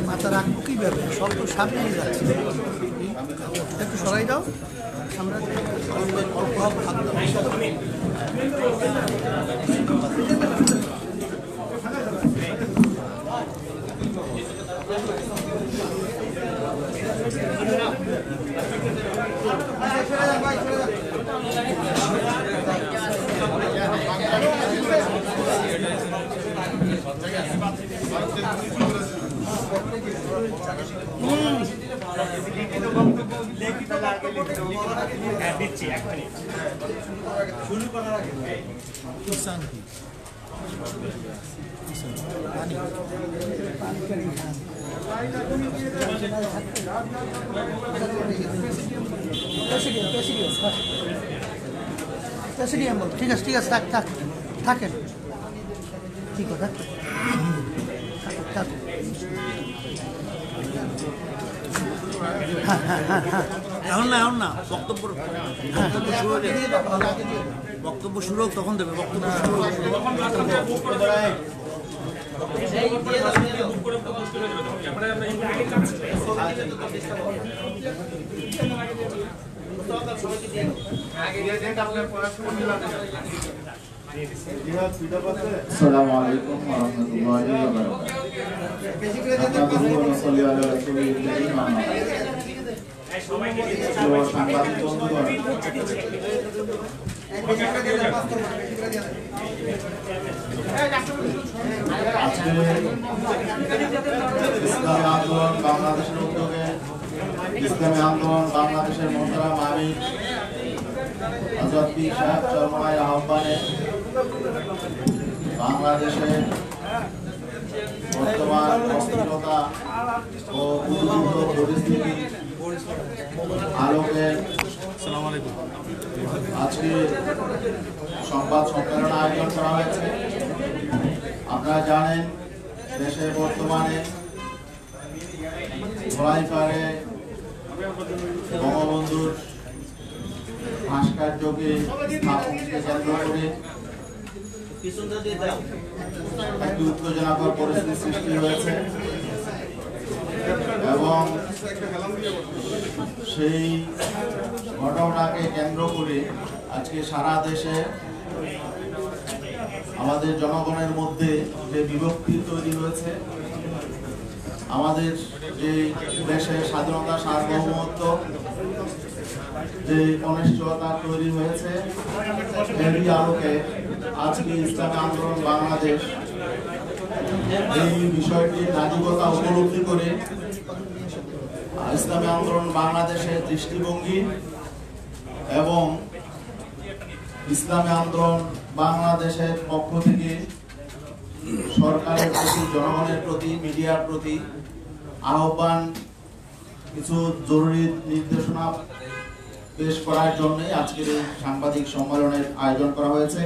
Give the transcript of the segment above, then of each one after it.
মাথা রাখবো কিভাবে? সব তো সামনে নিয়ে যাচ্ছে, একটু সরাই দাও। আমরা অল্প অল্প হাত দাও। ঠিক আছে ঠিক আছে, থাকেন, ঠিক কথা, এখন না বক্তব্য শুরু হোক, তখন দেবে বক্তব্য শুরু হোক। আসসালামু আলাইকুম ওয়া রাহমাতুল্লাহি ওয়া বারাকাতুহু। সাংবাদিক বন্ধুগণ, আজকে ইসলামী আন্দোলন বাংলাদেশের উদ্যোগে ইসলামী আন্দোলন বাংলাদেশের মোহতারাম আমির হযরত পীর সাহেব চরমনাইর আহ্বানে বাংলাদেশে বর্তমান অস্থিরতা ও উদ্ভূত পরিস্থিতি আলোকে আজকে সংবাদ সম্মেলন আয়োজন করা হয়েছে। আপনারা জানেন, দেশে বর্তমানে ধোলাইপাড়ে বঙ্গবন্ধুর ভাস্কর্যকে স্থাপনকে কেন্দ্র করে একটি উত্তেজনাকর পরিস্থিতি সৃষ্টি হয়েছে এবং সেই ঘটনাকে কেন্দ্র করে আজকে সারা দেশে আমাদের জনগণের মধ্যে যে বিভক্তি তৈরি হয়েছে, আমাদের যে দেশের স্বাধীনতা সার্বভৌমত্ব যে অনিশ্চয়তা তৈরি হয়েছে, এরই আলোকে আজকে ইসলামী আন্দোলন বাংলাদেশ এই বিষয়টির নাজুকতা উপলব্ধি করে ইসলামী আন্দোলন বাংলাদেশের দৃষ্টিভঙ্গি এবং ইসলামী আন্দোলন বাংলাদেশের পক্ষ থেকে সরকারের প্রতি, জনগণের প্রতি, মিডিয়ার প্রতি আহ্বান, কিছু জরুরি নির্দেশনা পেশ করার জন্য আজকের এই সাংবাদিক সম্মেলনের আয়োজন করা হয়েছে।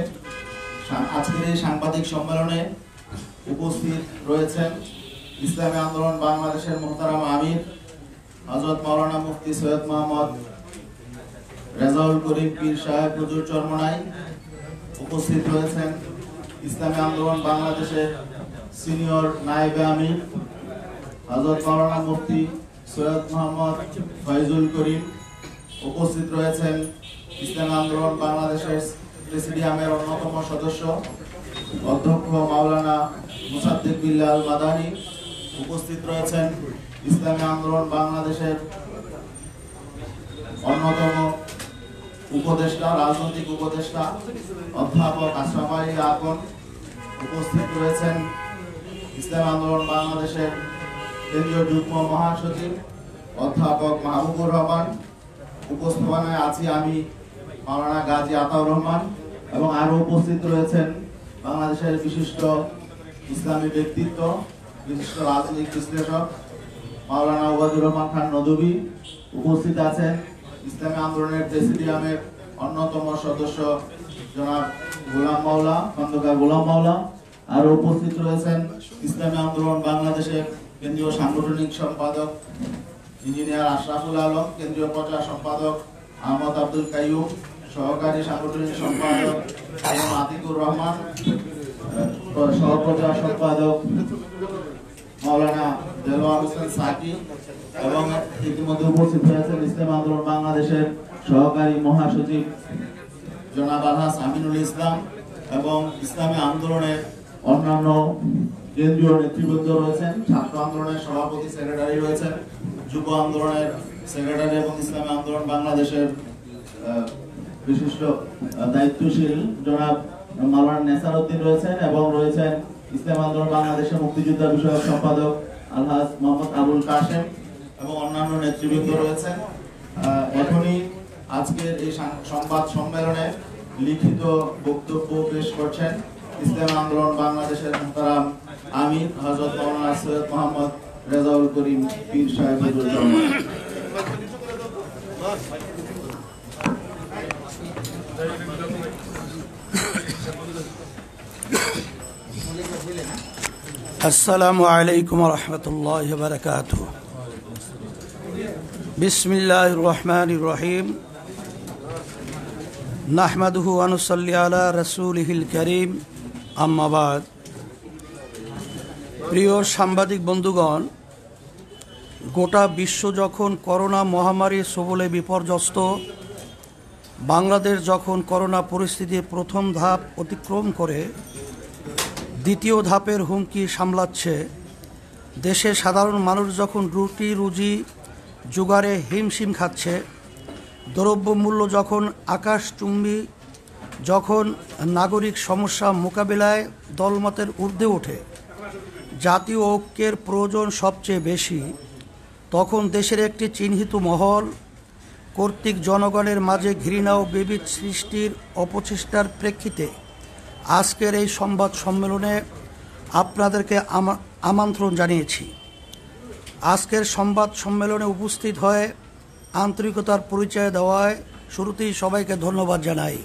আজকের এই সাংবাদিক সম্মেলনে উপস্থিত রয়েছেন ইসলামী আন্দোলন বাংলাদেশের মোহতারাম আমির হযরত মাওলানা মুফতি সৈয়দ মোহাম্মদ রেজাউল করিম পীর সাহেব হুজুর চরমনাই। উপস্থিত রয়েছেন ইসলামী আন্দোলন বাংলাদেশের সিনিয়র নায়েবে আমির হযরত মাওলানা মুফতি সৈয়দ মোহাম্মদ ফয়জুল করিম। উপস্থিত রয়েছেন ইসলামী আন্দোলন বাংলাদেশের প্রেসিডিয়ামের অন্যতম সদস্য অধ্যক্ষ মাওলানা মুসাদ্দিক বিল্লাল মাদানী। উপস্থিত রয়েছেন ইসলামী আন্দোলন বাংলাদেশের অন্যতম উপদেষ্টা, রাজনৈতিক উপদেষ্টা অধ্যাপক আশরাফ আলী আকন। উপস্থিত রয়েছেন ইসলামী আন্দোলন বাংলাদেশের কেন্দ্রীয় যুগ্ম মহাসচিব অধ্যাপক মাহবুবুর রহমান। উপস্থাপনায় আছি আমি, মাওলানা গাজী আতাউর রহমান, এবং আরো উপস্থিত রয়েছেন বাংলাদেশের বিশিষ্ট ইসলামী ব্যক্তিত্ব, বিশিষ্ট রাজনৈতিক বিশ্লেষক মাওলানা ওবায়দুর রহমান খান নদভী। উপস্থিত আছেন ইসলামী আন্দোলনের প্রেসিডিয়ামের অন্যতম সদস্য জনাব গোলাম মাওলা, খন্দকার গোলাম মাওলা। আরো উপস্থিত রয়েছেন ইসলামী আন্দোলন বাংলাদেশের কেন্দ্রীয় সাংগঠনিক সম্পাদক ইঞ্জিনিয়ার আশরাফুল আলম, কেন্দ্রীয় প্রচার সম্পাদক আহমদ আব্দুল কাইয়ুম, সহকারী সাংগঠনিক সম্পাদক আতিকুর রহমান, সহপ্রচার সম্পাদক মাওলানা দেলোয়ার হোসেন সাকি, এবং ইতিমধ্যে উপস্থিত হয়েছেন ইসলামী আন্দোলন বাংলাদেশের সহকারী মহাসচিব জনাব আলহাজ আমিনুল ইসলাম, এবং ইসলামী আন্দোলনের অন্যান্য কেন্দ্রীয় নেতৃবৃন্দ রয়েছেন, ছাত্র আন্দোলনের সভাপতি সেক্রেটারি রয়েছেন, যুব আন্দোলনের সেক্রেটারি এবং ইসলামী আন্দোলন বাংলাদেশের বিশিষ্ট দায়িত্বশীল জনাব মাওলানা নেসার উদ্দিন রয়েছেন, এবং রয়েছেন ইসলামী আন্দোলন বাংলাদেশের মুক্তিযোদ্ধা বিষয়ক সম্পাদক আলহাজ মোহাম্মদ আবুল কাশেম এবং অন্যান্য নেতৃবৃন্দ রয়েছেন। এখনই আজকের এই সংবাদ সম্মেলনে লিখিত বক্তব্য পেশ করছেন ইসলাম আন্দোলন বাংলাদেশের মুহতারাম আমির হযরত মাওলানা সৈয়দ মোহাম্মদ রেজাউল করিম পীর সাহেব। আসসালামু আলাইকুম ওয়া রাহমাতুল্লাহি ওয়া বারাকাতুহু। বিসমিল্লাহির রহমানির রহিম। নাহমাদুহু ওয়া নুসাল্লি আলা রাসূলিহিল কারীম, আম্মা বাদ। প্রিয় সাংবাদিক বন্ধুগণ, গোটা বিশ্ব যখন করোনা মহামারীর সবলে বিপর্যস্ত, বাংলাদেশ যখন করোনা পরিস্থিতির প্রথম ধাপ অতিক্রম করে দ্বিতীয় ধাপের হুমকি সামলাচ্ছে, দেশের সাধারণ মানুষ যখন রুটি রুজি জোগাড়ে হিমশিম খাচ্ছে, দ্রব্যমূল্য যখন আকাশচুম্বী, যখন নাগরিক সমস্যা মোকাবিলায় দলমতের ঊর্ধ্বে ওঠে জাতীয় ঐক্যের প্রয়োজন সবচেয়ে বেশি, তখন দেশের একটি চিহ্নিত মহল কর্তৃক জনগণের মাঝে ঘৃণা ও বিভেদ সৃষ্টির অপচেষ্টার প্রেক্ষিতে আজকের এই সংবাদ সম্মেলনে আপনাদেরকে আমন্ত্রণ জানিয়েছি। আজকের সংবাদ সম্মেলনে উপস্থিত হয়ে আন্তরিকতার পরিচয় দেওয়ায় শুরুতেই সবাইকে ধন্যবাদ জানাই।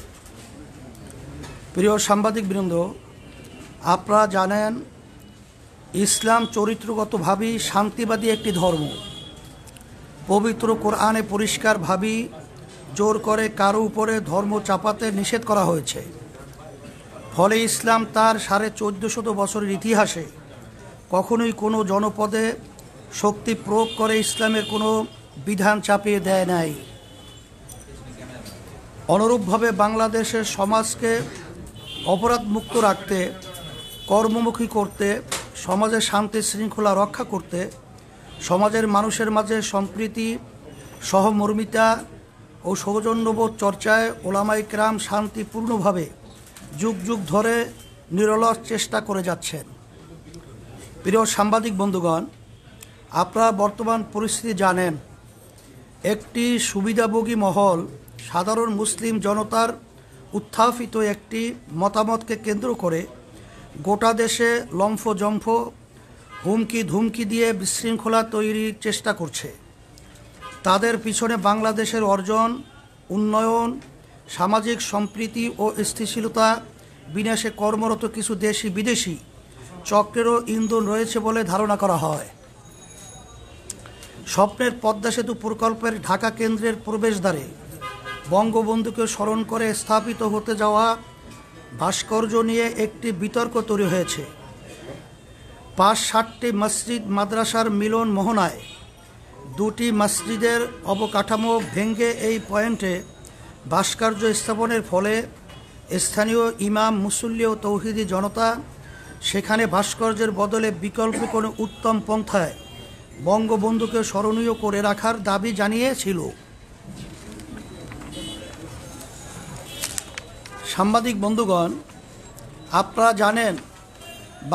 প্রিয় সাংবাদিকবৃন্দ, আপনারা জানেন ইসলাম চরিত্রগতভাবেই শান্তিবাদী একটি ধর্ম। পবিত্র কোরআনে পরিষ্কারভাবেই জোর করে কারো উপরে ধর্ম চাপাতে নিষেধ করা হয়েছে। ফলে ইসলাম তার 1450 বছরের ইতিহাসে কখনোই কোনো জনপদে শক্তি প্রয়োগ করে ইসলামের কোনো বিধান চাপিয়ে দেয় নাই। অনুরূপভাবে বাংলাদেশের সমাজকে অপরাধমুক্ত রাখতে, কর্মমুখী করতে, সমাজের শান্তি শৃঙ্খলা রক্ষা করতে, সমাজের মানুষের মাঝে সম্প্রীতি, সহমর্মিতা ও সৌজন্যবোধ চর্চায় ওলামায়ে কেরাম শান্তিপূর্ণভাবে যুগ যুগ ধরে নিরলস চেষ্টা করে যাচ্ছেন। প্রিয় সাংবাদিক বন্ধুগণ, আপনারা বর্তমান পরিস্থিতি জানেন। একটি সুবিধাভোগী মহল সাধারণ মুসলিম জনতার উত্থাপিত একটি মতামতকে কেন্দ্র করে গোটা দেশে লম্ফজম্ফ, হুমকি ধুমকি দিয়ে বিশৃঙ্খলা তৈরির চেষ্টা করছে। তাদের পিছনে বাংলাদেশের অর্জন, উন্নয়ন, সামাজিক সম্প্রীতি ও স্থিতিশীলতা বিনাশে কর্মরত কিছু দেশি বিদেশি চক্রেরও ইন্ধন রয়েছে বলে ধারণা করা হয়। স্বপ্নের পদ্মা সেতু প্রকল্পের ঢাকা কেন্দ্রের প্রবেশদ্বারে বঙ্গবন্ধুকে স্মরণ করে স্থাপিত হতে যাওয়া ভাস্কর্য নিয়ে একটি বিতর্ক তৈরি হয়েছে। 5-7টি মসজিদ মাদ্রাসার মিলন মোহনায় 2টি মসজিদের অবকাঠামো ভেঙে এই পয়েন্টে ভাস্কর্য স্থাপনের ফলে স্থানীয় ইমাম, মুসল্লি ও তৌহিদি জনতা সেখানে ভাস্কর্যের বদলে বিকল্প কোনো উত্তম পন্থায় বঙ্গবন্ধুকে স্মরণীয় করে রাখার দাবি জানিয়েছিল। সাংবাদিক বন্ধুগণ, আপনারা জানেন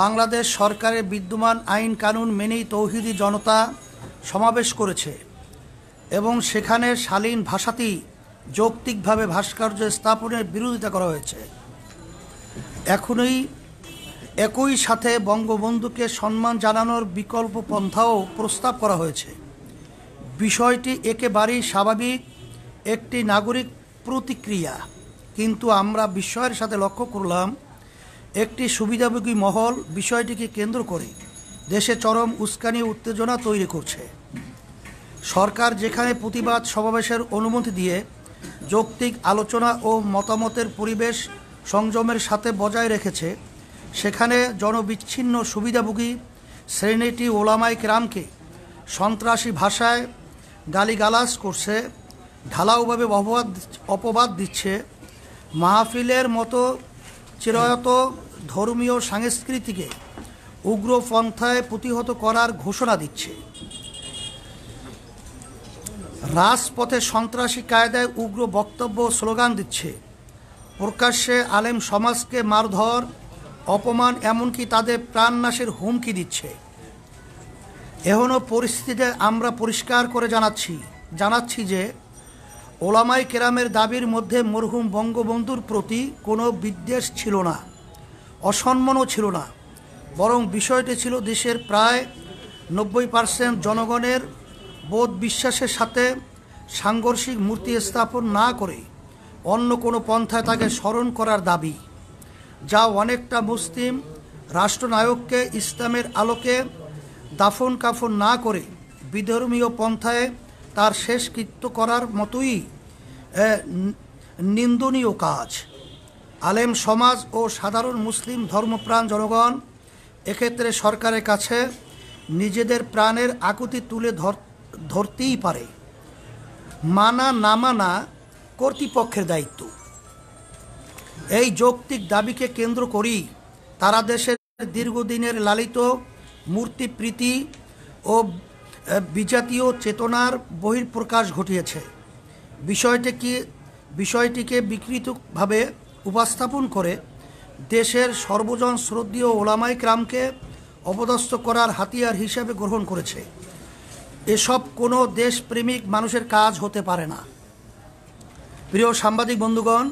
বাংলাদেশ সরকারের বিদ্যমান আইন কানুন মেনেই তৌহিদি জনতা সমাবেশ করেছে এবং সেখানে শালীন ভাষাতেই যৌক্তিকভাবে ভাস্কর্য স্থাপনের বিরোধিতা করা হয়েছে। একই সাথে বঙ্গবন্ধুকে সম্মান জানানোর বিকল্প পন্থাও প্রস্তাব করা হয়েছে। বিষয়টি একেবারেই স্বাভাবিক একটি নাগরিক প্রতিক্রিয়া, কিন্তু আমরা বিস্ময়ের সাথে লক্ষ্য করলাম একটি সুবিধাভোগী মহল বিষয়টিকে কেন্দ্র করে দেশে চরম উস্কানি উত্তেজনা তৈরি করছে। সরকার যেখানে প্রতিবাদ সমাবেশের অনুমতি দিয়ে যৌক্তিক আলোচনা ও মতামতের পরিবেশ সংযমের সাথে বজায় রেখেছে, সেখানে জনবিচ্ছিন্ন সুবিধাভোগী শ্রেণীটি ওলামায়ে কেরামকে সন্ত্রাসী ভাষায় গালিগালাজ করছে, ঢালাওভাবে অপবাদ দিচ্ছে, মাহফিলের মতো চিরায়ত ধর্মীয় সংস্কৃতিকে উগ্রপন্থায় প্রতিহত করার ঘোষণা দিচ্ছে। রাজপথে সন্ত্রাসী কায়দায় উগ্র বক্তব্য স্লোগান দিচ্ছে, প্রকাশ্যে আলেম সমাজকে মারধর, অপমান, এমনকি তাদের প্রাণনাশের হুমকি দিচ্ছে। এখনও পরিস্থিতিতে আমরা পরিষ্কার করে জানাচ্ছি যে ওলামাই কেরামের দাবির মধ্যে মরহুম বঙ্গবন্ধুর প্রতি কোনো বিদ্বেষ ছিল না, অসম্মানও ছিল না, বরং বিষয়টি ছিল দেশের প্রায় 90% জনগণের বোধ বিশ্বাসের সাথে সাংঘর্ষিক মূর্তি স্থাপন না করে অন্য কোনো পন্থায় তাকে স্মরণ করার দাবি, যা অনেকটা মুসলিম রাষ্ট্রনায়ককে ইসলামের আলোকে দাফন কাফন না করে বিধর্মীয় পন্থায় তার শেষকৃত্য করার মতোই নিন্দনীয় কাজ। আলেম সমাজ ও সাধারণ মুসলিম ধর্মপ্রাণ জনগণ এক্ষেত্রে সরকারের কাছে নিজেদের প্রাণের আকুতি তুলে ধরতেই পারে। মানা না মানা কর্তৃপক্ষের দায়িত্ব। এই যৌক্তিক দাবিকে কেন্দ্র করেই তারা দেশের দীর্ঘদিনের লালিত মূর্তিপ্রীতি ও বিজাতীয় চেতনার বহিঃপ্রকাশ ঘটিয়েছে। বিষয়টিকে বিকৃতভাবে উপস্থাপন করে দেশের সর্বজন শ্রদ্ধেয় ওলামায়ে কেরামকে অপদস্থ করার হাতিয়ার হিসেবে গ্রহণ করেছে। এসব কোনো দেশপ্রেমিক মানুষের কাজ হতে পারে না। প্রিয় সাংবাদিক বন্ধুগণ,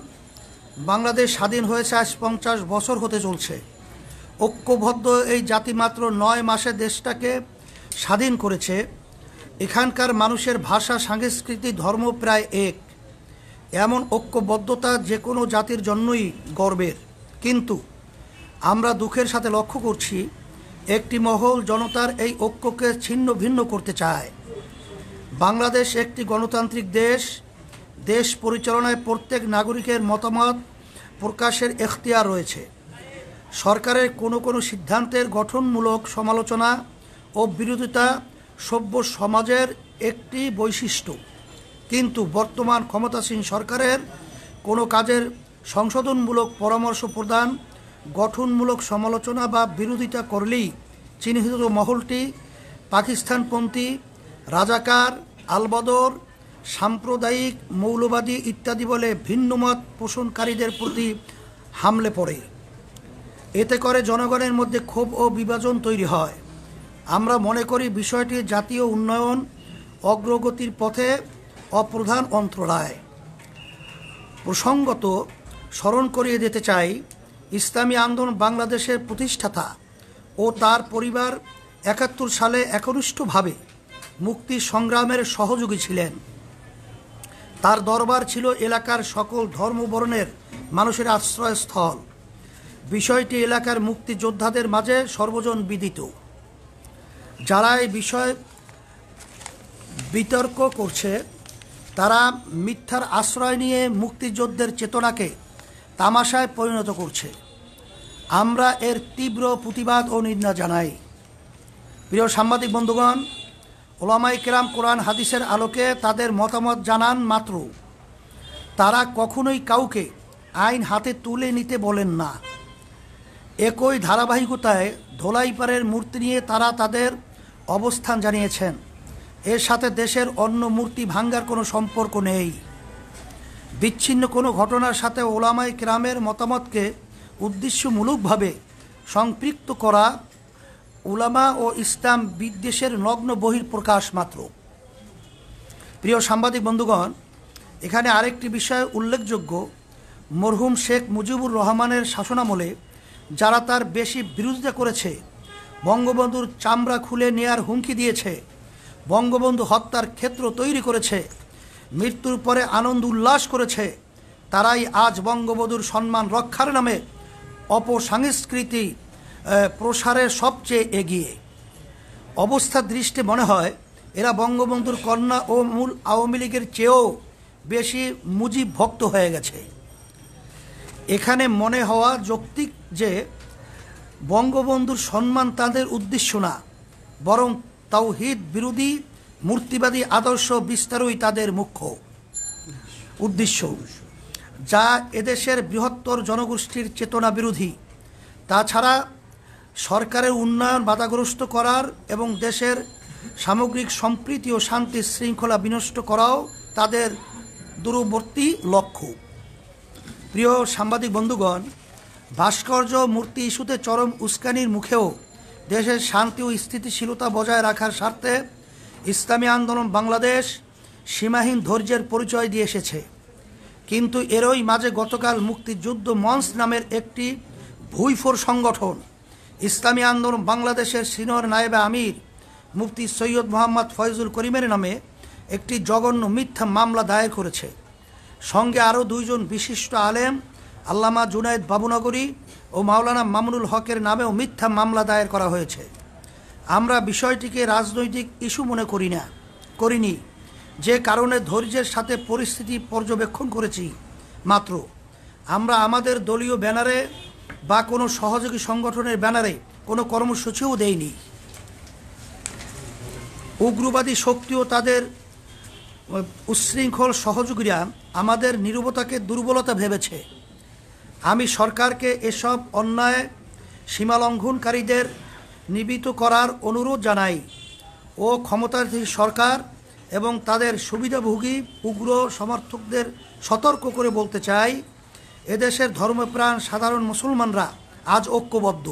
বাংলাদেশ স্বাধীন হয়েছে আজ 50 বছর হতে চলছে। ঐক্যবদ্ধ এই জাতি মাত্র 9 মাসে দেশটাকে স্বাধীন করেছে। এখানকার মানুষের ভাষা, সংস্কৃতি, ধর্ম প্রায় এক। এমন ঐক্যবদ্ধতা যে কোনো জাতির জন্যই গর্বের। কিন্তু আমরা দুঃখের সাথে লক্ষ্য করছি, একটি মহল জনতার এই ঐক্যকে ছিন্ন ভিন্ন করতে চায়। বাংলাদেশ একটি গণতান্ত্রিক দেশ। দেশ পরিচালনায় প্রত্যেক নাগরিকের মতামত প্রকাশের এখতিয়ার রয়েছে। সরকারের কোনো সিদ্ধান্তের গঠনমূলক সমালোচনা ও বিরোধিতা সভ্য সমাজের একটি বৈশিষ্ট্য। কিন্তু বর্তমান ক্ষমতাসীন সরকারের কোনো কাজের সংশোধনমূলক পরামর্শ প্রদান, গঠনমূলক সমালোচনা বা বিরোধিতা করলেই চিহ্নিত মহলটি পাকিস্তানপন্থী, রাজাকার, আলবদর, সাম্প্রদায়িক, মৌলবাদী ইত্যাদি বলে ভিন্নমত পোষণকারীদের প্রতি হামলে পড়ে। এতে করে জনগণের মধ্যে ক্ষোভ ও বিভাজন তৈরি হয়। আমরা মনে করি বিষয়টি জাতীয় উন্নয়ন অগ্রগতির পথে অপ্রধান অন্তরায়। প্রসঙ্গত স্মরণ করিয়ে দিতে চাই, ইসলামী আন্দোলন বাংলাদেশের প্রতিষ্ঠাতা ও তার পরিবার 71 সালে একনিষ্ঠভাবে মুক্তি সংগ্রামের সহযোগী ছিলেন। তার দরবার ছিল এলাকার সকল ধর্মবর্ণের মানুষের আশ্রয়স্থল। বিষয়টি এলাকার মুক্তিযোদ্ধাদের মাঝে সর্বজন বিদিত। যারা এই বিষয়ে বিতর্ক করছে তারা মিথ্যার আশ্রয় নিয়ে মুক্তিযুদ্ধের চেতনাকে তামাশায় পরিণত করছে। আমরা এর তীব্র প্রতিবাদ ও নিন্দা জানাই। প্রিয় সাংবাদিক বন্ধুগণ, ওলামায়ে কেরাম কোরআন হাদিসের আলোকে তাদের মতামত জানান মাত্র তারা কখনোই কাউকে আইন হাতে তুলে নিতে বলেন না। একই ধারাবাহিকতায় ধোলাইপাড়ের মূর্তি নিয়ে তারা তাদের অবস্থান জানিয়েছেন। এর সাথে দেশের অন্য মূর্তি ভাঙ্গার কোনো সম্পর্ক নেই। বিচ্ছিন্ন কোনো ঘটনার সাথে ওলামায়ে কেরামের মতামতকে উদ্দেশ্যমূলকভাবে সম্পৃক্ত করা উলামা ও ইসলাম বিদ্বেষের নগ্ন বহিঃপ্রকাশ মাত্র। প্রিয় সাংবাদিক বন্ধুগণ, এখানে আরেকটি বিষয় উল্লেখযোগ্য। মরহুম শেখ মুজিবুর রহমানের শাসনামলে যারা তার বেশি বিরোধিতা করেছে, বঙ্গবন্ধুর চামড়া খুলে নেয়ার হুমকি দিয়েছে, বঙ্গবন্ধু হত্যার ক্ষেত্র তৈরি করেছে, মৃত্যুর পরে আনন্দ উল্লাস করেছে, তারাই আজ বঙ্গবন্ধুর সম্মান রক্ষার নামে অপসংস্কৃতি প্রসারের সবচেয়ে এগিয়ে। অবস্থার দৃষ্টি মনে হয় এরা বঙ্গবন্ধুর কন্যা ও মূল আওয়ামী লীগের চেয়েও বেশি মুজিব ভক্ত হয়ে গেছে। এখানে মনে হওয়া যৌক্তিক যে বঙ্গবন্ধুর সম্মান তাদের উদ্দেশ্য না, বরং তাওহীদ বিরোধী মূর্তিবাদী আদর্শ বিস্তারই তাদের মুখ্য উদ্দেশ্য, যা এদেশের বৃহত্তর জনগোষ্ঠীর চেতনা বিরোধী। তাছাড়া সরকারের উন্নয়ন বাধাগ্রস্ত করার এবং দেশের সামগ্রিক সম্প্রীতি ও শান্তি শৃঙ্খলা বিনষ্ট করাও তাদের দূরবর্তী লক্ষ্য। প্রিয় সাংবাদিক বন্ধুগণ, ভাস্কর্য মূর্তি ইস্যুতে চরম উস্কানির মুখেও দেশের শান্তি ও স্থিতিশীলতা বজায় রাখার স্বার্থে ইসলামী আন্দোলন বাংলাদেশ সীমাহীন ধৈর্যের পরিচয় দিয়ে এসেছে। কিন্তু এরই মাঝে গতকাল মুক্তিযুদ্ধ মঞ্চ নামের একটি ভুইফোর সংগঠন ইসলামী আন্দোলন বাংলাদেশের সিনিয়র নায়েবে আমির মুফতি সৈয়দ মোহাম্মদ ফয়জুল করিমের নামে একটি জঘন্য মিথ্যা মামলা দায়ের করেছে। সঙ্গে আরও দুইজন বিশিষ্ট আলেম আল্লামা জুনায়েদ বাবুনগরী ও মাওলানা মামুনুল হকের নামেও মিথ্যা মামলা দায়ের করা হয়েছে। আমরা বিষয়টিকে রাজনৈতিক ইস্যু মনে করিনি, যে কারণে ধৈর্যের সাথে পরিস্থিতি পর্যবেক্ষণ করেছি মাত্র। আমরা আমাদের দলীয় ব্যানারে বা কোনো সহযোগী সংগঠনের ব্যানারে কোনো কর্মসূচিও দেইনি। উগ্রবাদী শক্তি ও তাদের উচ্ছৃঙ্খল সহযোগীরা আমাদের নীরবতাকে দুর্বলতা ভেবেছে। আমি সরকারকে এসব অন্যায় সীমালঙ্ঘনকারীদের নিবৃত্ত করার অনুরোধ জানাই ও ক্ষমতাধীন সরকার এবং তাদের সুবিধাভোগী উগ্র সমর্থকদের সতর্ক করে বলতে চাই, এদেশের ধর্মপ্রাণ সাধারণ মুসলমানরা আজ ঐক্যবদ্ধ।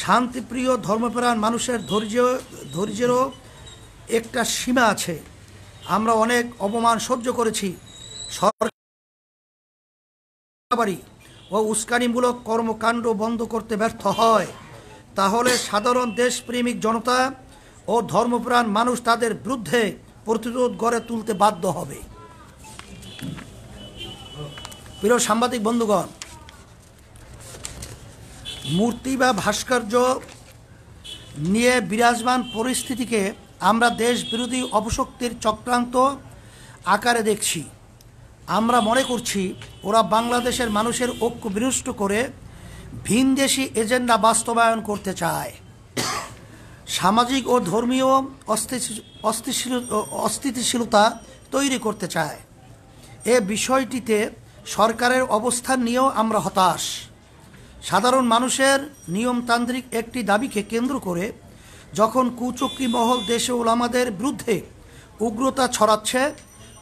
শান্তিপ্রিয় ধর্মপ্রাণ মানুষের ধৈর্যেরও একটা সীমা আছে। আমরা অনেক অপমান সহ্য করেছি। সরকারি ও উস্কানিমূলক কর্মকাণ্ড বন্ধ করতে ব্যর্থ হয়, তাহলে সাধারণ দেশপ্রেমিক জনতা ও ধর্মপ্রাণ মানুষ তাদের বিরুদ্ধে প্রতিরোধ গড়ে তুলতে বাধ্য হবে। প্রিয় সাংবাদিক বন্ধুগণ, মূর্তি বা ভাস্কর্য নিয়ে বিরাজমান পরিস্থিতিকে আমরা দেশ বিরোধী অপশক্তির চক্রান্ত আকারে দেখছি। আমরা মনে করছি ওরা বাংলাদেশের মানুষের ঐক্য বিনষ্ট করে ভিনদেশি এজেন্ডা বাস্তবায়ন করতে চায়, সামাজিক ও ধর্মীয় অস্থিতিশীলতা তৈরি করতে চায়। এ বিষয়টিতে সরকারের অবস্থান নিয়েও আমরা হতাশ। সাধারণ মানুষের নিয়মতান্ত্রিক একটি দাবিকে কেন্দ্র করে যখন কুচক্রী মহল দেশে ওলামাদের বিরুদ্ধে উগ্রতা ছড়াচ্ছে,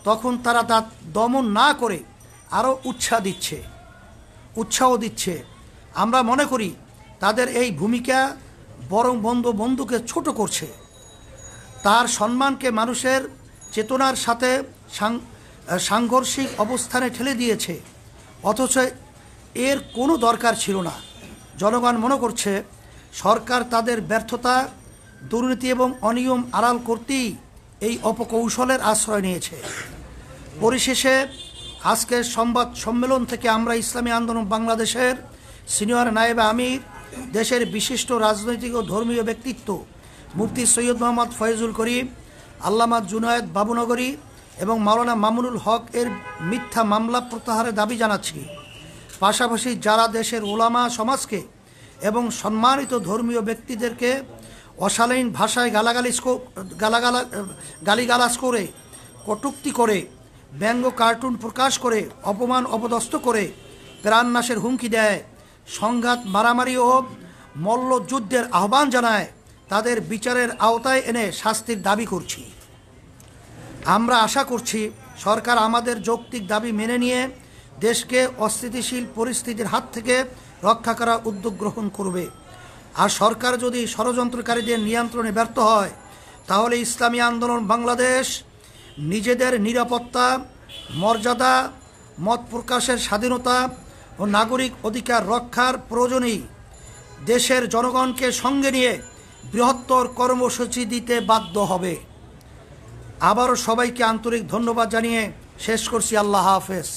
তখন তারা তা দমন না করে আরও উৎসাহ দিচ্ছে। আমরা মনে করি তাদের এই ভূমিকা বরং বন্ধুকে ছোট করছে, তার সম্মানকে মানুষের চেতনার সাথে সাংঘর্ষিক অবস্থানে ঠেলে দিয়েছে, অথচ এর কোনো দরকার ছিল না। জনগণ মনে করছে সরকার তাদের ব্যর্থতা, দুর্নীতি এবং অনিয়ম আড়াল করতেই এই অপকৌশলের আশ্রয় নিয়েছে। পরিশেষে আজকের সংবাদ সম্মেলন থেকে আমরা ইসলামী আন্দোলন বাংলাদেশের সিনিয়র নায়েবে আমির, দেশের বিশিষ্ট রাজনৈতিক ও ধর্মীয় ব্যক্তিত্ব মুফতি সৈয়দ মোহাম্মদ ফয়জুল করিম, আল্লামা জুনায়েদ বাবুনগরী এবং মাওলানা মামুনুল হক এর মিথ্যা মামলা প্রত্যাহারের দাবি জানাচ্ছি। পাশাপাশি যারা দেশের ওলামা সমাজকে এবং সম্মানিত ধর্মীয় ব্যক্তিদেরকে অশালীন ভাষায় গালিগালাজ করে, কটূক্তি করে, ব্যঙ্গ কার্টুন প্রকাশ করে, অপমান অপদস্থ করে প্রাণনাশের হুমকি দেয়, সংঘাত মারামারি ও মল্লযুদ্ধের আহ্বান জানায়, তাদের বিচারের আওতায় এনে শাস্তির দাবি করছি। আমরা আশা করছি সরকার আমাদের যৌক্তিক দাবি মেনে নিয়ে দেশকে অস্থিতিশীল পরিস্থিতির হাত থেকে রক্ষা করার উদ্যোগ গ্রহণ করবে। আর সরকার যদি ষড়যন্ত্রকারীদের নিয়ন্ত্রণে ব্যর্থ হয়, তাহলে ইসলামী আন্দোলন বাংলাদেশ নিজেদের নিরাপত্তা, মর্যাদা, মত প্রকাশের স্বাধীনতা ও নাগরিক অধিকার রক্ষার প্রয়োজনেই দেশের জনগণকে সঙ্গে নিয়ে বৃহত্তর কর্মসূচি দিতে বাধ্য হবে। আবারও সবাইকে আন্তরিক ধন্যবাদ জানিয়ে শেষ করছি। আল্লাহ হাফেজ।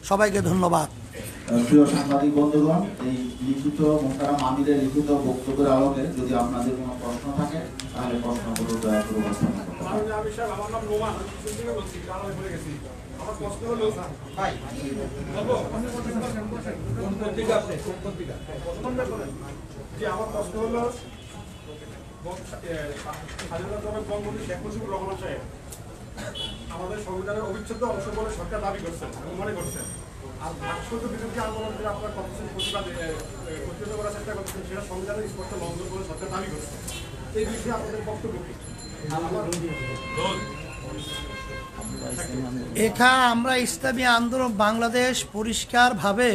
সবাইকে ধন্যবাদ। প্রিয় সাংবাদিক বন্ধুগণ, এই লিখিত মোহতারাম আমিরের লিখিত বক্তব্যের আলোকে যদি আপনাদের কোনো প্রশ্ন থাকে তাহলে প্রশ্নগুলো দয়া করে উপস্থাপন করতে পারেন। আমার নাম নোমান, আমি বলছি, কারণ আমি বলে গেছি। আমার প্রশ্ন হলো ভাই কোন পত্রিকা আপনি? কোন পত্রিকা? জি, আমার প্রশ্ন হলো স্বাধীনতা বঙ্গবন্ধু শেখ মুজিবুর রহমান সাহেব আমাদের সংবিধানের অবিচ্ছেদ্য অংশ বলে সরকার দাবি করছেন এবং মনে করছেন। আর ভাস্কর্য বিরোধী আন্দোলনকে আপনার কতদিন প্রতিবাদ করার চেষ্টা করছেন, সেটা সংবিধানের স্পষ্ট লঙ্ঘন বলে সরকার দাবি করছে। এই বিষয়ে আপনাদের বক্তব্য কি? এটা আমরা ইসলামী আন্দোলন বাংলাদেশ পরিষ্কারভাবে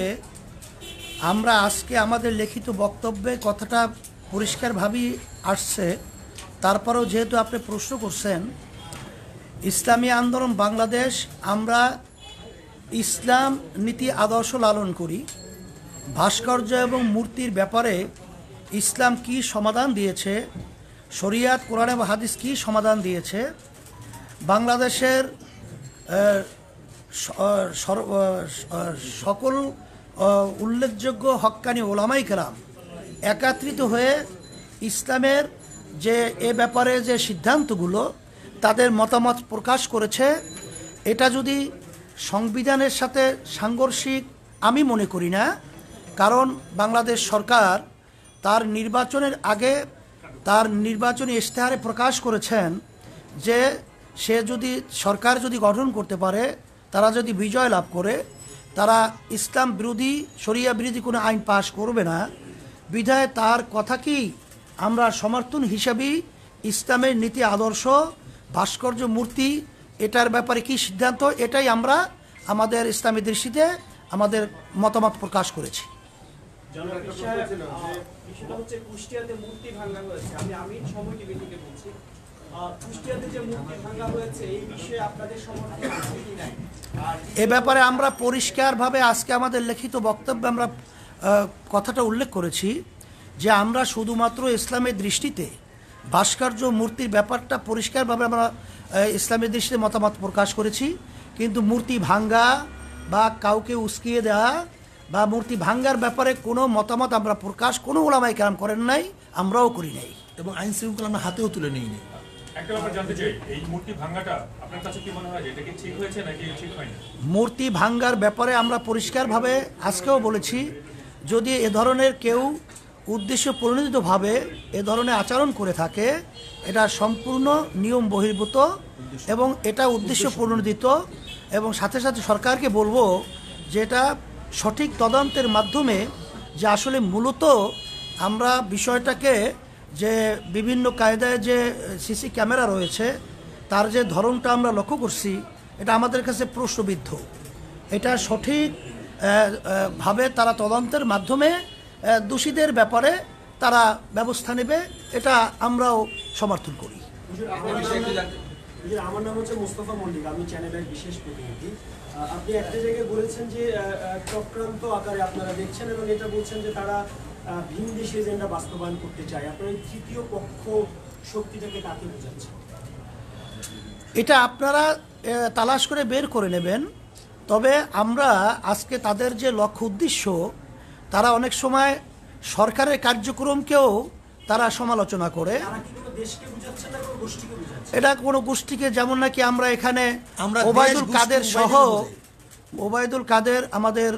আমরা আজকে আমাদের লিখিত বক্তব্যে কথাটা পরিষ্কারভাবেই আসছে। তারপরেও যেহেতু আপনি প্রশ্ন করছেন, ইসলামী আন্দোলন বাংলাদেশ আমরা ইসলাম নীতি আদর্শ লালন করি। ভাস্কর্য এবং মূর্তির ব্যাপারে ইসলাম কি সমাধান দিয়েছে, শরিয়াত কোরআন এবং হাদিস কি সমাধান দিয়েছে, বাংলাদেশের সকল উল্লেখযোগ্য হক্কানি ওলামাই কেরাম একত্রিত হয়ে ইসলামের যে এ ব্যাপারে যে সিদ্ধান্তগুলো তাদের মতামত প্রকাশ করেছে, এটা যদি সংবিধানের সাথে সাংঘর্ষিক আমি মনে করি না। কারণ বাংলাদেশ সরকার তার নির্বাচনের আগে তার নির্বাচনী ইশতেহারে প্রকাশ করেছেন যে সে যদি সরকার যদি গঠন করতে পারে, তারা যদি বিজয় লাভ করে, তারা ইসলাম বিরোধী শরিয়া বিরোধী কোনো আইন পাশ করবে না। বিধায় তার কথাকেই আমরা সমর্থন হিসাবেই ইসলামের নীতি আদর্শ, ভাস্কর্য, মূর্তি এটার ব্যাপারে কি সিদ্ধান্ত, এটাই আমরা আমাদের ইসলামী দৃষ্টিতে আমাদের মতামত প্রকাশ করেছি। বিষয়টা হচ্ছে কুষ্টিয়াতে মূর্তি ভাঙা হয়েছে। আমি সময় টিভি থেকে বলছি, কুষ্টিয়াতে যে মূর্তি ভাঙা হয়েছে এই বিষয়ে আপনাদের সমর্থন আছে কি নাই? এ ব্যাপারে আমরা পরিষ্কারভাবে আজকে আমাদের লিখিত বক্তব্যে আমরা কথাটা উল্লেখ করেছি যে আমরা শুধুমাত্র ইসলামের দৃষ্টিতে ভাস্কর্য মূর্তির ব্যাপারটা পরিষ্কারভাবে আমরা ইসলামের দৃষ্টিতে মতামত প্রকাশ করেছি। কিন্তু মূর্তি ভাঙ্গা বা কাউকে উস্কিয়ে দেওয়া বা মূর্তি ভাঙ্গার ব্যাপারে কোনো মতামত আমরা প্রকাশ কোনো ওলামায়ে কেরাম করেন নাই, আমরাও করি নাই, এবং আইন শৃঙ্খলা আমরা হাতেও তুলে নিইনি। একটা ব্যাপার জানতে চাই, এই মূর্তি ভাঙাটা আপনার কাছে কি মনে হয় যে এটা কি ঠিক হয়েছে নাকি ঠিক হয়নি? মূর্তি ভাঙ্গার ব্যাপারে আমরা পরিষ্কারভাবে আজকেও বলেছি, যদি এ ধরনের কেউ উদ্দেশ্য প্রণোদিতভাবে এ ধরনের আচরণ করে থাকে, এটা সম্পূর্ণ নিয়ম বহির্ভূত এবং এটা উদ্দেশ্য প্রণোদিত। এবং সাথে সাথে সরকারকে বলবো যে এটা সঠিক তদন্তের মাধ্যমে যে আসলে মূলত আমরা বিষয়টাকে যে বিভিন্ন কায়দায় যে সিসি ক্যামেরা রয়েছে তার যে ধরনটা আমরা লক্ষ্য করছি, এটা আমাদের কাছে প্রশ্নবিদ্ধ। এটা সঠিক ভাবে তারা তদন্তের মাধ্যমে দোষীদের ব্যাপারে তারা ব্যবস্থা নেবে, এটা আমরাও সমর্থন করি। আমার নাম হচ্ছে মোস্তফা মল্লিক, আমি চ্যানেলের বিশেষ প্রতিনিধি। আপনি একটা জায়গায় বলেছেন যে চক্রান্ত আকারে আপনারা দেখছেন এবং এটা বলছেন যে তারা ভিন দেশে এজেন্ডা বাস্তবায়ন করতে চায়। আপনার এই তৃতীয় পক্ষ শক্তিটাকে কাকে বোঝাচ্ছেন? এটা আপনারা তালাশ করে বের করে নেবেন। তবে আমরা আজকে তাদের যে লক্ষ্য উদ্দেশ্য, তারা অনেক সময় সরকারের কার্যক্রমকেও তারা সমালোচনা করে। এটা কোনো গোষ্ঠীকে, যেমন নাকি আমরা এখানে ওবায়দুল কাদের সহ, ওবায়দুল কাদের আমাদের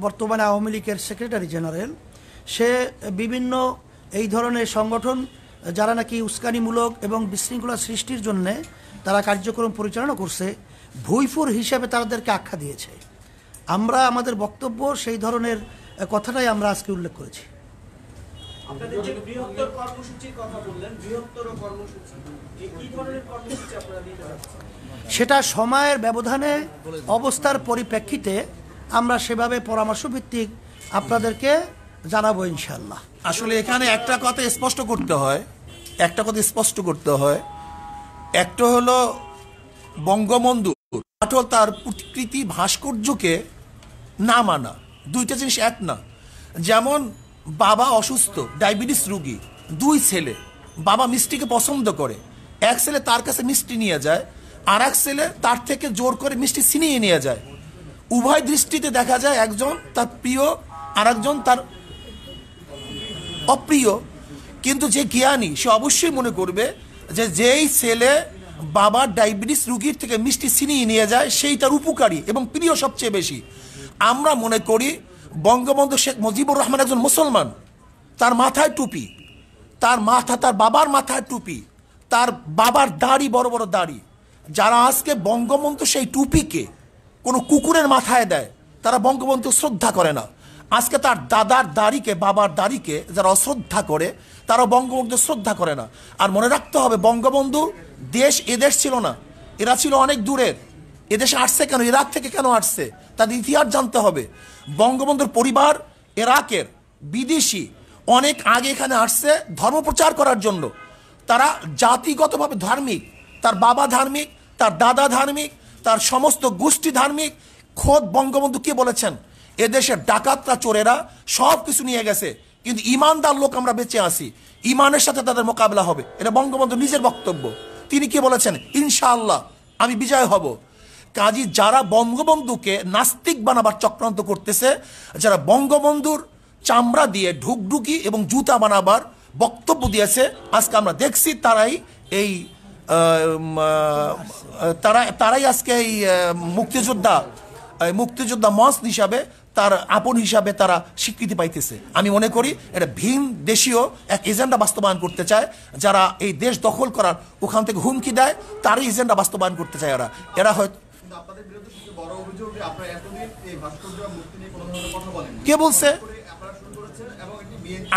বর্তমানে আওয়ামী লীগের সেক্রেটারি জেনারেল, সে বিভিন্ন এই ধরনের সংগঠন যারা নাকি উস্কানিমূলক এবং বিশৃঙ্খলা সৃষ্টির জন্যে তারা কার্যক্রম পরিচালনা করছে, ভুইফুর হিসাবে তাদেরকে আখ্যা দিয়েছে। আমরা আমাদের বক্তব্য সেই ধরনের কথাটাই আমরা আজকে উল্লেখ করেছি। আপনাদের যে বৃহত্তর কর্মসূচির কথা বললেন, বৃহত্তর কর্মসূচি কি ধরনের কর্মসূচি আপনারা দিতে যাচ্ছেন? সেটা সময়ের ব্যবধানে অবস্থার পরিপ্রেক্ষিতে আমরা সেভাবে পরামর্শ ভিত্তিক আপনাদেরকে জানাবো ইনশাআল্লাহ। আসলে এখানে একটা কথা স্পষ্ট করতে হয়, একটা হলো বঙ্গবন্ধু তার প্রতিকৃতি ভাস্কর্যকে না মানা, দুইটা জিনিস এক না। যেমন বাবা অসুস্থ, ডায়াবেটিস রোগী, দুই ছেলে, বাবা মিষ্টিকে পছন্দ করে, এক ছেলে তার কাছে মিষ্টি নিয়ে যায়, আর এক ছেলে তার থেকে জোর করে মিষ্টি ছিনিয়ে নিয়ে যায়। উভয় দৃষ্টিতে দেখা যায় একজন তার প্রিয় আর একজন তার অপ্রিয়। কিন্তু যে জ্ঞানী সে অবশ্যই মনে করবে যে যেই ছেলে বাবার ডায়াবেটিস রোগীর থেকে মিষ্টি ছিনিয়ে নিয়ে যায় সেই তার উপকারী এবং প্রিয় সবচেয়ে বেশি। আমরা মনে করি বঙ্গবন্ধু শেখ মুজিবুর রহমান একজন মুসলমান, তার মাথায় টুপি, তার বাবার মাথায় টুপি, তার বাবার দাড়ি, বড় বড় দাড়ি। যারা আজকে বঙ্গবন্ধু সেই টুপিকে কোনো কুকুরের মাথায় দেয়, তারা বঙ্গবন্ধু শ্রদ্ধা করে না। আজকে তার দাদার দাড়িকে, বাবার দাড়িকে যারা অশ্রদ্ধা করে, তারা বঙ্গবন্ধু শ্রদ্ধা করে না। আর মনে রাখতে হবে, বঙ্গবন্ধু দেশ এদেশ ছিল না, এরা ছিল অনেক দূরের। এদেশে আসছে কেন, ইরাক থেকে কেন আসছে, তাদের ইতিহাস জানতে হবে। বঙ্গবন্ধুর পরিবার ইরাকের, বিদেশি, অনেক আগে এখানে আসছে ধর্ম প্রচার করার জন্য। তারা জাতিগতভাবে ধার্মিক, তার বাবা ধার্মিক, তার দাদা ধার্মিক, তার সমস্ত গোষ্ঠী ধার্মিক। খোদ বঙ্গবন্ধু কে বলেছেন, এদেশের ডাকাতরা চোরেরা সব কিছু নিয়ে গেছে, কিন্তু ইমানদার লোক আমরা বেঁচে আসি, ইমানের সাথে তাদের মোকাবেলা হবে। এটা বঙ্গবন্ধু নিজের বক্তব্য। তিনি কি বলেছেন, ইনশাআল্লাহ আমি বিজয় হব। কাজী যারা বঙ্গবন্ধুকে নাস্তিক বানাবার চক্রান্ত করতেছে, যারা বঙ্গবন্ধুর চামড়া দিয়ে ঢুকঢুকি এবং জুতা বানাবার বক্তব্য দিয়েছে, আজকে আমরা দেখছি তারাই এই তারাই আজকে এই মুক্তিযোদ্ধা মঞ্চ হিসাবে, তার আপন হিসাবে তারা স্বীকৃতি পাইতেছে। আমি মনে করি এটা ভিন দেশীয় এক এজেন্ডা বাস্তবায়ন করতে চায়। যারা এই দেশ দখল করার ওখান থেকে হুমকি দেয়, তারই এজেন্ডা বাস্তবায়ন করতে চায় এরা হয়তো। আপনাদের বিরুদ্ধে সবচেয়ে বড় অভিযোগ যে আপনারা এতদিন এই ভাস্কর্য মূর্তি নিয়ে কোনো ধরনের কথা বলেন। কে বলছে? আপনারা শুরু করেছেন এবং এটি বিএনপি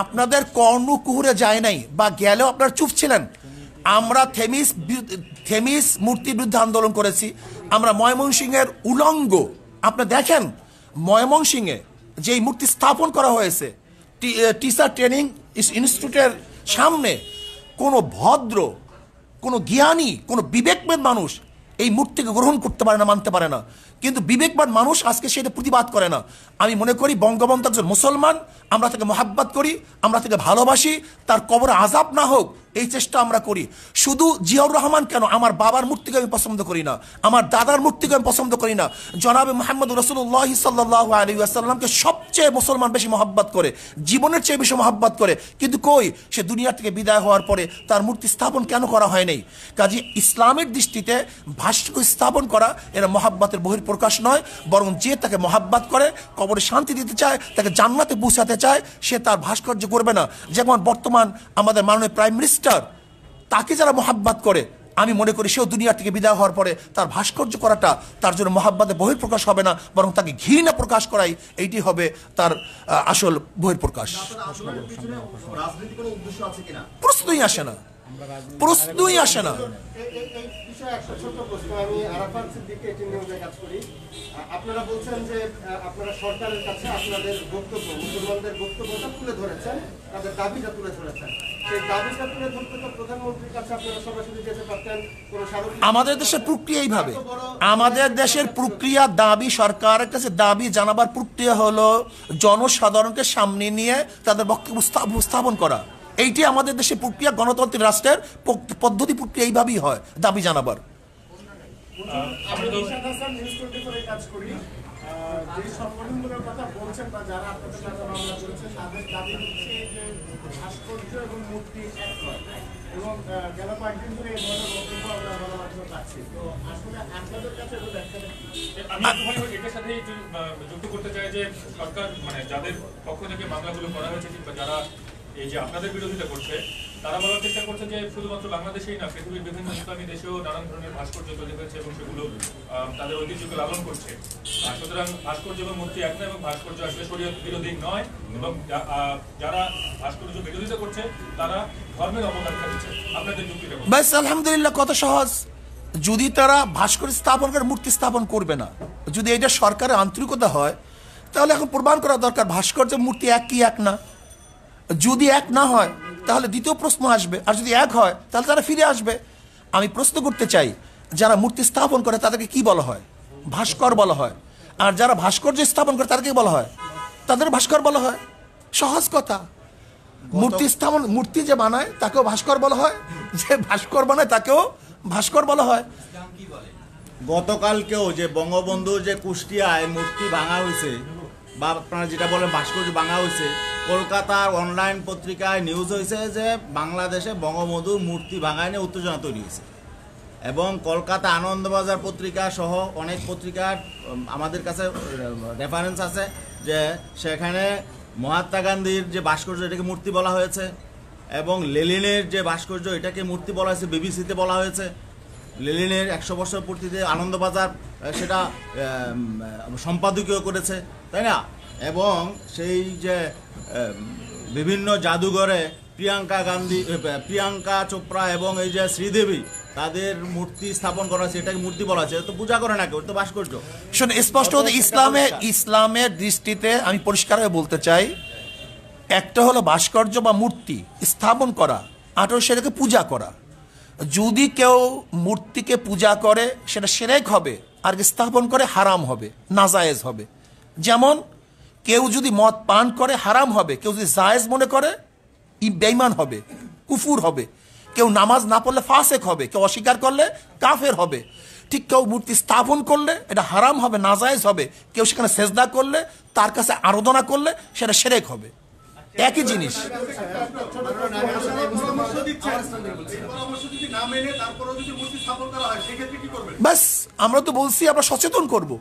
আপনাদের কর্ণকুহুরে যায় নাই, বা গেলেও আপনারা চুপ ছিলেন। আমরা থেমিস মূর্তির বিরুদ্ধে আন্দোলন করেছি। আমরা ময়মনসিংহের উলঙ্গ, আপনি দেখেন ময়মনসিংহে যেই মূর্তি স্থাপন করা হয়েছে টিচার ট্রেনিং ইনস্টিটিউটের সামনে, কোনো ভদ্র, কোনো জ্ঞানী, কোনো বিবেকবান মানুষ এই মূর্তিকে গ্রহণ করতে পারে না, মানতে পারে না। কিন্তু বিবেকবান মানুষ আজকে সেটা প্রতিবাদ করে না। আমি মনে করি বঙ্গবন্ধু একজন মুসলমান, আমরা তাকে মহাব্বত করি, আমরা তাকে ভালোবাসি, তার কবরে আযাব না হোক এই চেষ্টা আমরা করি। শুধু জিয়াউর রহমান কেন, আমার বাবার মূর্তিকে আমি পছন্দ করি না, আমার দাদার মূর্তিকে আমি পছন্দ করি না। জনাবে মুহাম্মদ রাসূলুল্লাহ সাল্লাল্লাহু আলাইহি ওয়াসাল্লামকে সবচেয়ে মুসলমান বেশি মহাব্বত করে, জীবনের চেয়ে বেশি মহাব্বত করে, কিন্তু কই সে দুনিয়া থেকে বিদায় হওয়ার পরে তার মূর্তি স্থাপন কেন করা হয় নাই? কাজে ইসলামের দৃষ্টিতে ভাস্কর্য স্থাপন করা এরা মহাব্বতের বহিঃপ্রকাশ নয়, বরং যে তাকে মহাব্বত করে, কবরে শান্তি দিতে চায়, তাকে জান্নাতে পৌঁছাতে চায়, সে তার ভাস্কর্য করবে না। যেমন বর্তমান আমাদের মাননীয় প্রাইম মিনিস্টার, তাকে যারা মহাব্বত করে, আমি মনে করি সেও দুনিয়া থেকে বিদায় হওয়ার পরে তার ভাস্কর্য করাটা তার জন্য মহাব্বতে বহিঃপ্রকাশ হবে না, বরং তাকে ঘৃণা প্রকাশ করাই এইটি হবে তার আসল বহিঃপ্রকাশ। রাজনীতি কোনো উদ্দেশ্য আছে কিনা? প্রশ্নই আসে না, প্রশ্নই আসে না। এই বিষয়ে একটা ছোট প্রশ্ন, আমি আরাফাত সিদ্দিকী এটি নিউজে কাজ করি। আপনারা বলছেন যে আপনারা সরকারের কাছে আপনাদের বক্তব্য, মুসলমানদের বক্তব্যটা তুলে ধরেছেন, তাদের দাবিটা তুলে ধরেছেন। সেই দাবিটা তুলে ধরতে তো প্রধানমন্ত্রীর কাছে আপনারা সরাসরি যেতে পারতেন। আমাদের দেশের প্রক্রিয়া এইভাবে, আমাদের দেশের প্রক্রিয়া দাবি, সরকারের কাছে দাবি জানাবার প্রক্রিয়া হলো জনসাধারণকে সামনে নিয়ে তাদের বক্তব্য উপস্থাপন করা। এইটি আমাদের দেশের প্রক্রিয়া, গণতান্ত্রিক রাষ্ট্রের পদ্ধতি প্রক্রিয়া এইভাবেই হয় দাবি জানাবার। কাজ করি যে সংগঠনগুলোর কথা বলছেন বা যারা আপনাদের সাথে মামলা করেছেন, তাদের দাবি হচ্ছে যে ভাস্কর্য এবং মূর্তি এক নয়, এবং গেল কয়েকদিন ধরে এই ধরনের বক্তব্য আমরা গণমাধ্যমে পাচ্ছি। তো আসলে আপনাদের কাছে আমি এটার সাথে যুক্ত করতে চাই যে সরকার, মানে যাদের পক্ষ থেকে মামলাগুলো করা হয়েছে কিংবা যারা এই যে আপনাদের বিরোধিতা করছে, তারা বলার চেষ্টা করছে যে শুধুমাত্র বাংলাদেশেই না, পৃথিবীর বিভিন্ন ইসলামী দেশেও নানান ধরনের ভাস্কর্য তৈরি হয়েছে এবং সেগুলো তাদের ঐতিহ্যকে লালন করছে। সুতরাং ভাস্কর্য এবং মূর্তি এক নয়, এবং ভাস্কর্য আসলে শরীয়ত বিরোধী নয়, এবং যারা ভাস্কর্য বিরোধিতা করছে তারা ধর্মের অবকাঠা দিচ্ছে। আপনাদের যুক্তিটা ব্যাস, আলহামদুলিল্লাহ, কত সহজ। যদি তারা ভাস্কর্য স্থাপন করে মূর্তি স্থাপন করবে না, যদি এটা সরকারের আন্তরিকতা হয়, তাহলে এখন প্রমাণ করা দরকার ভাস্কর্য মূর্তি এক কি এক না। যদি এক না হয় তাহলে দ্বিতীয় প্রশ্ন আসবে, আর যদি এক হয় তাহলে তারা ফিরে আসবে। আমি প্রশ্ন করতে চাই, যারা মূর্তি স্থাপন করে তাদেরকে কি বলা হয়? ভাস্কর বলা হয়। আর যারা ভাস্কর্য স্থাপন করে তাদেরকে বলা হয়, তাদের ভাস্কর বলা হয়। সহজ কথা। মূর্তি যে বানায় তাকেও ভাস্কর বলা হয়, যে ভাস্কর বানায় তাকেও ভাস্কর বলা হয়। গতকালকেও যে বঙ্গবন্ধুর যে কুষ্টিয়ায় মূর্তি ভাঙা হয়েছে, বা আপনারা যেটা বলেন ভাস্কর্য ভাঙা হয়েছে, কলকাতার অনলাইন পত্রিকায় নিউজ হয়েছে যে বাংলাদেশে বঙ্গবন্ধুর মূর্তি ভাঙায় নিয়ে উত্তেজনা তৈরি হয়েছে। এবং কলকাতা আনন্দবাজার পত্রিকা সহ অনেক পত্রিকার আমাদের কাছে রেফারেন্স আছে যে সেখানে মহাত্মা গান্ধীর যে ভাস্কর্য এটাকে মূর্তি বলা হয়েছে, এবং লেনিনের যে ভাস্কর্য এটাকে মূর্তি বলা হয়েছে, বিবিসিতে বলা হয়েছে। লেনিনের 100 বছর পূর্তিতে আনন্দবাজার সেটা সম্পাদকীয় করেছে, তাই না? এবং সেই যে বিভিন্ন জাদুঘরে প্রিয়াঙ্কা চোপড়া এবং এই যে শ্রীদেবী, তাদের মূর্তি স্থাপন করা হয়েছে, এটাকে মূর্তি বলা হয়েছে। তো পূজা করে নাকি, ওটা তো ভাস্কর্য। শোন, স্পষ্ট ইসলামের দৃষ্টিতে আমি পরিষ্কারভাবে বলতে চাই, একটা হলো ভাস্কর্য বা মূর্তি স্থাপন করা, আর সেটাকে পূজা করা। যদি কেউ মূর্তিকে পূজা করে সেটা শিরক হবে, আর স্থাপন করে হারাম হবে, নাজায়েজ হবে। যেমন কেউ যদি মদ পান করে হারাম হবে, কেউ যদি জায়েজ মনে করে বেঈমান হবে, কুফুর হবে। কেউ নামাজ না পড়লে ফাসেক হবে, কেউ অস্বীকার করলে কাফের হবে। ঠিক কেউ মূর্তি স্থাপন করলে এটা হারাম হবে, নাজায়েজ হবে। কেউ সেখানে সেজদা করলে, তার কাছে আরাধনা করলে সেটা শিরক হবে। একই জিনিস। ব্যাস, আমরা তো বলছি আমরা সচেতন করব।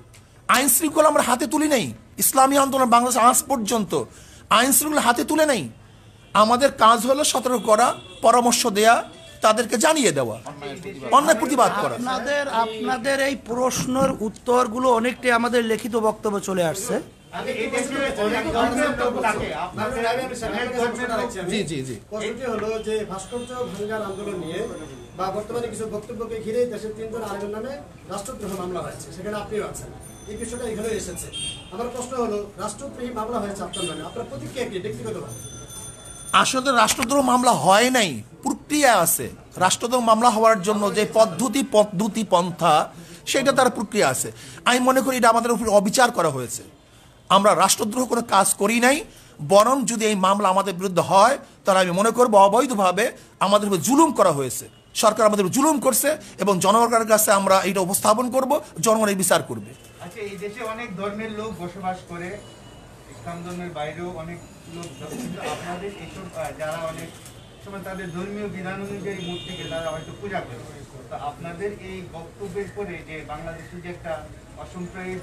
আইন শৃঙ্খলা আমরা হাতে তুলি নাই। ইসলামী আন্দোলন বাংলাদেশ আজ পর্যন্ত আইন শৃঙ্খলা হাতে তুলে নেই। আমাদের কাজ হলো সতর্ক করা, পরামর্শ দেয়া, তাদেরকে জানিয়ে দেওয়া, অন্যায় প্রতিবাদ করা। আপনাদের এই প্রশ্নের উত্তরগুলো অনেকটাই আমাদের লিখিত বক্তব্য চলে আসছে। জি জি জি। প্রশ্নটি হলো যে ভাস্কর্য ভাঙার আন্দোলন নিয়ে বা বর্তমানে কিছু বক্তব্যকে ঘিরে দেশের 3 জন আরেকজন নামে রাষ্ট্রদ্রোহ মামলা হয়েছে, সেখানে আপনিও আছেন। এই বিষয়টা এখানে এসেছে। আমার প্রশ্ন হলো, রাষ্ট্রদ্রোহী মামলা হয়েছে আপনার নামে, আপনার প্রতিক্রিয়া কি ব্যক্তিগতভাবে? আসলে রাষ্ট্রদ্রোহ মামলা হয় নাই, প্রক্রিয়া আছে। রাষ্ট্রদ্রোহ মামলা হওয়ার জন্য যে পদ্ধতি পন্থা, সেটা তার প্রক্রিয়া আছে। আমি মনে করি এটা আমাদের উপর অবিচার করা হয়েছে। আমরা রাষ্ট্রদ্রোহ কোনো কাজ করি নাই, বরং যদি এই মামলা আমাদের বিরুদ্ধে হয় তাহলে আমি মনে করবো অবৈধভাবে আমাদের উপর জুলুম করা হয়েছে। সরকার আমাদের উপর জুলুম করছে এবং জনগণের কাছে আমরা এটা উপস্থাপন করব, জনগণ এই বিচার করবে। আচ্ছা, এই দেশে অনেক ধর্মের লোক বসবাস করে, ইসলাম ধর্মের বাইরেও অনেক লোক, কিন্তু আপনাদের এইসব যারা অনেক সময় তাদের ধর্মীয় বিধান অনুযায়ী মূর্তিকে তারা হয়তো পূজা করে, তো আপনাদের এই বক্তব্যের পরে যে বাংলাদেশের যে একটা অসম্প্রদায়িক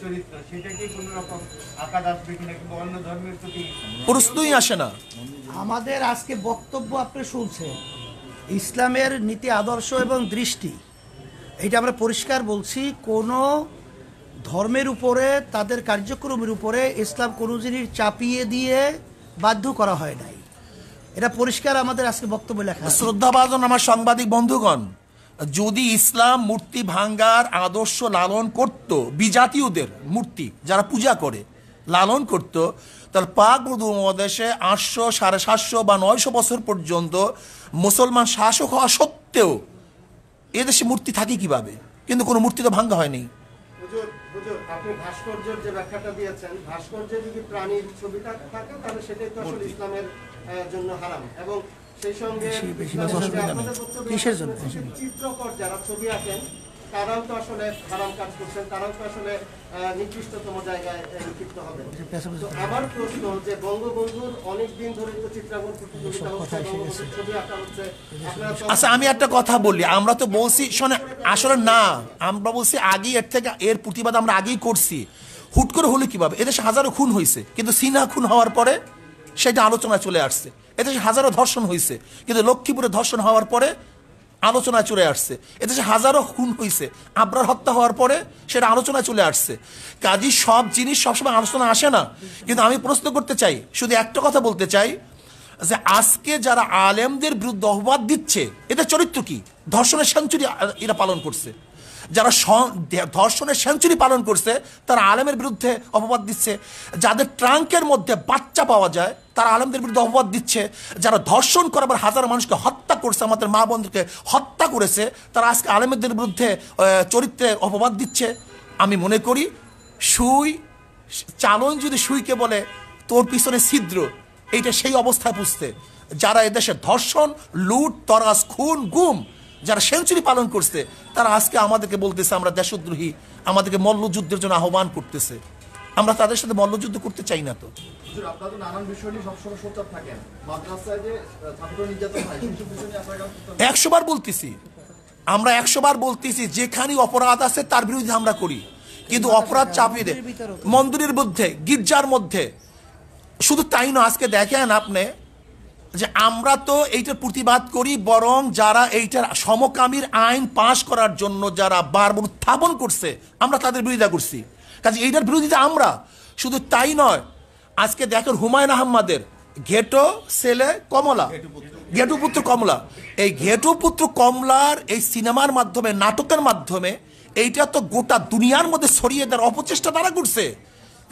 চরিত্র, সেটা কি কোনো রকম আঘাত আসবে কিনা, কিংবা অন্য ধর্মের প্রতি প্রশ্নই আসে না। আমাদের আজকে বক্তব্য আপনি শুনছেন, ইসলামের নীতি আদর্শ এবং দৃষ্টি, এটা আমরা পরিষ্কার বলছি। কোনো ধর্মের উপরে, তাদের কার্যক্রমের উপরে ইসলাম কোনো জিনিস চাপিয়ে দিয়ে বাধ্য করা হয় নাই। এটা পরিষ্কার আমাদের আজকে বক্তব্য লেখা আছে। শ্রদ্ধাভাজন আমার সাংবাদিক বন্ধুগণ, যদি ইসলাম মূর্তি ভাঙ্গার আদর্শ লালন করত, বিজাতীয়দের মূর্তি যারা পূজা করে লালন করত, তাহলে পাক উপমহাদেশে 800, 750 বা 900 বছর পর্যন্ত মুসলমান শাসক হওয়া সত্ত্বেও এদেশে মূর্তি থাকে কিভাবে? কিন্তু কোনো মূর্তি তো ভাঙ্গা হয়নি। হুজুর, আপনি ভাস্কর্যের যে ব্যাখ্যাটা দিয়েছেন, ভাস্কর্যে যদি প্রাণীর ছবিটা থাকে তাহলে সেটাই তো আসলে ইসলামের জন্য হারাম। এবং সেই সঙ্গে কিসের জন্য? চিত্রকর যারা ছবি আঁকেন তারাও তো আসলে হারাম কাজ করছেন, তারাও তো আসলে নিকৃষ্টতম জায়গায় লিপ্ত হবে। তো আমার প্রশ্ন যে বঙ্গবন্ধুর অনেকদিন ধরে তো চিত্রাঙ্কন প্রতিযোগিতা হচ্ছে, বঙ্গবন্ধুর ছবি আঁকা হচ্ছে, আচ্ছা আমি একটা কথা বলি, আমরা তো বলছি শোনে, আসলে না, আমরা বলছি আগেই এর প্রতিবাদ আমরা আগেই করছি। হুট করে হলো কিভাবে? এদেশে হাজারো খুন হয়েছে, কিন্তু সিনা খুন হওয়ার পরে সেটা আলোচনায় চলে আসছে। এদেশে হাজারো ধর্ষণ হয়েছে, কিন্তু লক্ষ্মীপুরে ধর্ষণ হওয়ার পরে আলোচনায় চলে আসছে। এদেশে হাজারো খুন হয়েছে, আবরার হত্যা হওয়ার পরে সেটা আলোচনায় চলে আসছে। কাজী সব জিনিস সবসময় আলোচনা আসে না। কিন্তু আমি প্রশ্ন করতে চাই, শুধু একটা কথা বলতে চাই, যে আজকে যারা আলেমদের বিরুদ্ধে অপবাদ দিচ্ছে, এদের চরিত্র কি? ধর্ষণের সেঞ্চুরি এরা পালন করছে। যারা ধর্ষণের সেঞ্চুরি পালন করছে তারা আলেমের বিরুদ্ধে অপবাদ দিচ্ছে। যাদের ট্রাঙ্কের মধ্যে বাচ্চা পাওয়া যায় তারা আলেমদের বিরুদ্ধে অপবাদ দিচ্ছে। যারা ধর্ষণ করাবার হাজার মানুষকে হত্যা করছে, আমাদের মা বোনদেরকে হত্যা করেছে, তারা আজকে আলেমদের বিরুদ্ধে চরিত্রে অপবাদ দিচ্ছে। আমি মনে করি চালন যদি সুইকে বলে তোর পিছনে ছিদ্র, এইটা সেই অবস্থায় বুঝতে। যারা এদেশে ধর্ষণ, লুট, তরাস, খুন, গুম, যারা সেঞ্চুরি পালন করছে, তারা আজকে আমাদেরকে বলতেছে আমরা দেশদ্রোহী, আমাদেরকে মল্লযুদ্ধের জন্য আহ্বান করতেছে। আমরা তাদের সাথে মল্লযুদ্ধ করতে চাই না। তো আপনারা তো নানান বিষয় নিয়ে সবসময় সোচ্চার থাকেন, মাদ্রাসায় যে ছাত্র নির্যাতন হয় সেই বিষয় নিয়ে আপনারা 100 বার বলতেছি, আমরা 100 বার বলতেছি, যেখানে অপরাধ আছে তার বিরুদ্ধে আমরা করি, কিন্তু অপরাধ চাপিয়ে দেয় মন্দিরের মধ্যে, গির্জার মধ্যে। শুধু তাই না, আজকে দেখেন আপনি যে আমরা তো এইটার প্রতিবাদ করি, বরং যারা এইটার সমকামীর আইন পাশ করার জন্য যারা বারবার উত্থাপন করছে আমরা তাদের বিরোধিতা করছি। কাজে এইটার বিরোধিতা আমরা। শুধু তাই নয়, আজকে দেখেন হুমায়ুন আহমেদের ঘেটো ছেলে কমলা, ঘেটুপুত্র কমলা, এই ঘেটুপুত্র কমলার এই সিনেমার মাধ্যমে, নাটকের মাধ্যমে এইটা তো গোটা দুনিয়ার মধ্যে ছড়িয়ে দেওয়ার অপচেষ্টা তারা করছে।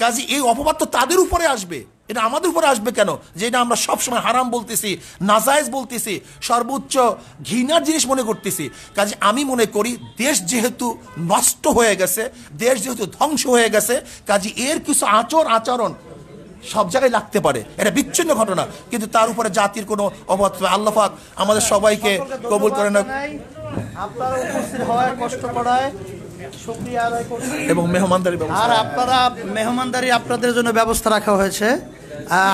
কাজে এই অপবাদ তো তাদের উপরে আসবে, এটা আমাদের উপরে আসবে কেন? যে এটা আমরা সবসময় হারাম বলতেছি, নাজায়েজ বলতেছি, সর্বোচ্চ ঘৃণার জিনিস মনে করতেছি। কাজে আমি মনে করি দেশ যেহেতু নষ্ট হয়ে গেছে, দেশ যেহেতু ধ্বংস হয়ে গেছে, কাজে এর কিছু আচরণ সব জায়গায় লাগতে পারে, এটা বিচ্ছিন্ন ঘটনা, কিন্তু তার উপরে জাতির কোনো অবাধ। আল্লাহ পাক আমাদের সবাইকে কবুল করেন আপনারা উপস্থিত হওয়ায় কষ্ট করায় শুকরিয়া আদায় করছি। এবং মেহমানদারি আর আপনারা মেহমানদারি আপনাদের জন্য ব্যবস্থা রাখা হয়েছে।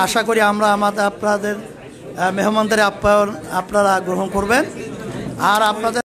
আশা করি আপনাদের মেহমানদারি আপ্যায়ন আপনারা গ্রহণ করবেন। আর আপনাদের